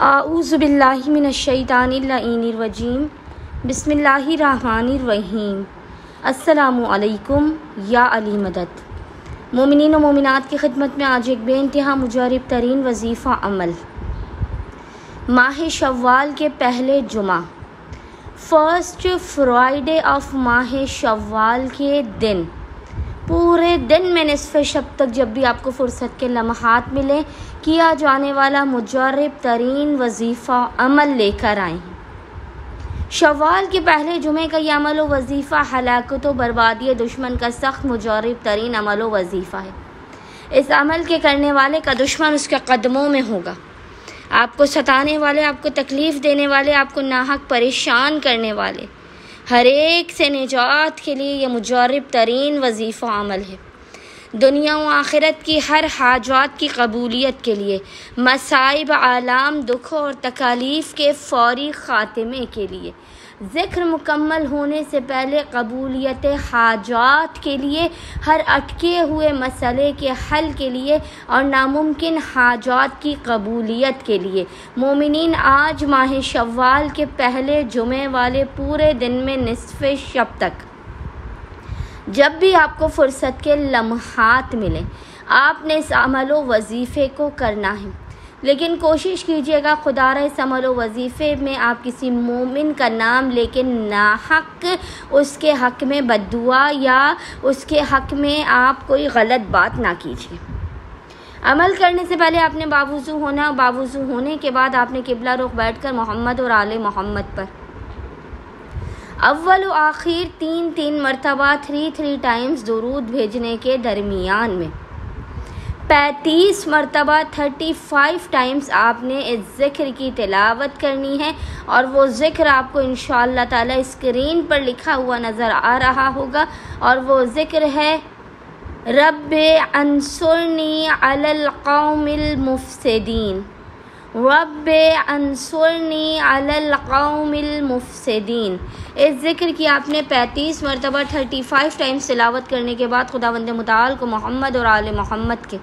आऊज़ु बिल्लाहि मिनश्शैतानिर्रजीम बिस्मिल्लाहिर्रहमानिर्रहीम। अस्सलामु अलैकुम या अली मदद। मोमिनीन व मोमिनात की खिदमत में आज एक बेइंतहा मुजरब तरीन वजीफ़ा अमल। माह शव्वाल के पहले जुमा, फर्स्ट फ्राइडे ऑफ माह शव्वाल के दिन, पूरे दिन में निस्फ़े शब तक जब भी आपको फ़ुर्सत के लम्हात मिले, किया जाने वाला मुजरब तरीन वजीफ़ा अमल लेकर आए हैं। शव्वाल के पहले जुमे का यह अमल व वजीफ़ा हलाकत व बर्बादी दुश्मन का सख्त मुजरब तरीन अमल व वजीफ़ा है। इस अमल के करने वाले का दुश्मन उसके कदमों में होगा। आपको सताने वाले, आपको तकलीफ़ देने वाले, आपको नाहक परेशान करने वाले, हर एक से निजात के लिए यह मुजरब तरीन वजीफ़ा अमल है। दुनिया व आखिरत की हर हाजात की कबूलियत के लिए, मसाइब, आलाम, दुखों और तकालीफ़ के फ़ौरी ख़ात्मे के लिए, ज़िक्र मुकम्मल होने से पहले कबूलियत हाजात के लिए, हर अटके हुए मसले के हल के लिए और नामुमकिन हाजात की कबूलियत के लिए मोमिनीन आज माह शव्वाल के पहले जुमे वाले पूरे दिन में निस्फ़े शब तक जब भी आपको फ़ुर्सत के लम्हात मिले, आपने इस अमल व वजीफ़े को करना है। लेकिन कोशिश कीजिएगा खुदारा इस अमल व वजीफ़े में आप किसी मोमिन का नाम लेके नाहक उसके हक़ में बद्दुआ या उसके हक़ में आप कोई गलत बात ना कीजिए। अमल करने से पहले आपने बावुज़ू होना, बावुज़ू होने के बाद आपने किबला रुख बैठकर मोहम्मद और आले मोहम्मद पर अव्वल व आखिर 3 मरतबा 3 टाइम्स दुरूद भेजने के दरमियान में 35 मरतबा 35 टाइम्स आपने इस ज़िक्र की तिलावत करनी है। और वो ज़िक्र आपको इंशाअल्लाह ताला स्क्रीन पर लिखा हुआ नज़र आ रहा होगा। और वो ज़िक्र है, रब्बे अंसुरनी अलल कौमिल मुफ़्सिदीन, रब्बे अंसुरनी अलल कौमिल मुफ़्सिदीन। इस ज़िक्र की आपने 35 मरतबा 35 टाइम्स तिलावत करने के बाद खुदावंद मुताल को मोहम्मद और आले मोहम्मद के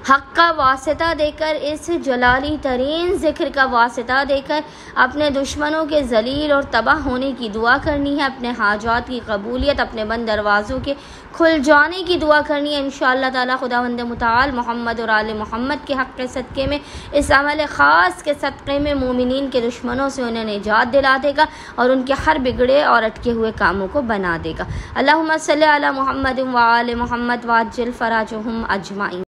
हक़ का वास्ता देकर, इस जलाली तरीन ज़िक्र का वास्ता देकर अपने दुश्मनों के जलील और तबाह होने की दुआ करनी है। अपने हाजात की कबूलियत, अपने बंद दरवाज़ों के खुल जाने की दुआ करनी है। इंशाअल्लाह ताला खुदावंद मुताल मोहम्मद और आले मोहम्मद के हक़ के सदक़े में, इस अमल ख़ास के सदक़े में मोमिनीन के दुश्मनों से उन्हें निजात दिला देगा और उनके हर बिगड़े और अटके हुए कामों को बना देगा। अल्लाहुम्मा सल्ली अला मुहम्मद व आले मोहम्मद वाज्जिल फ़राजहुम अजमाइन।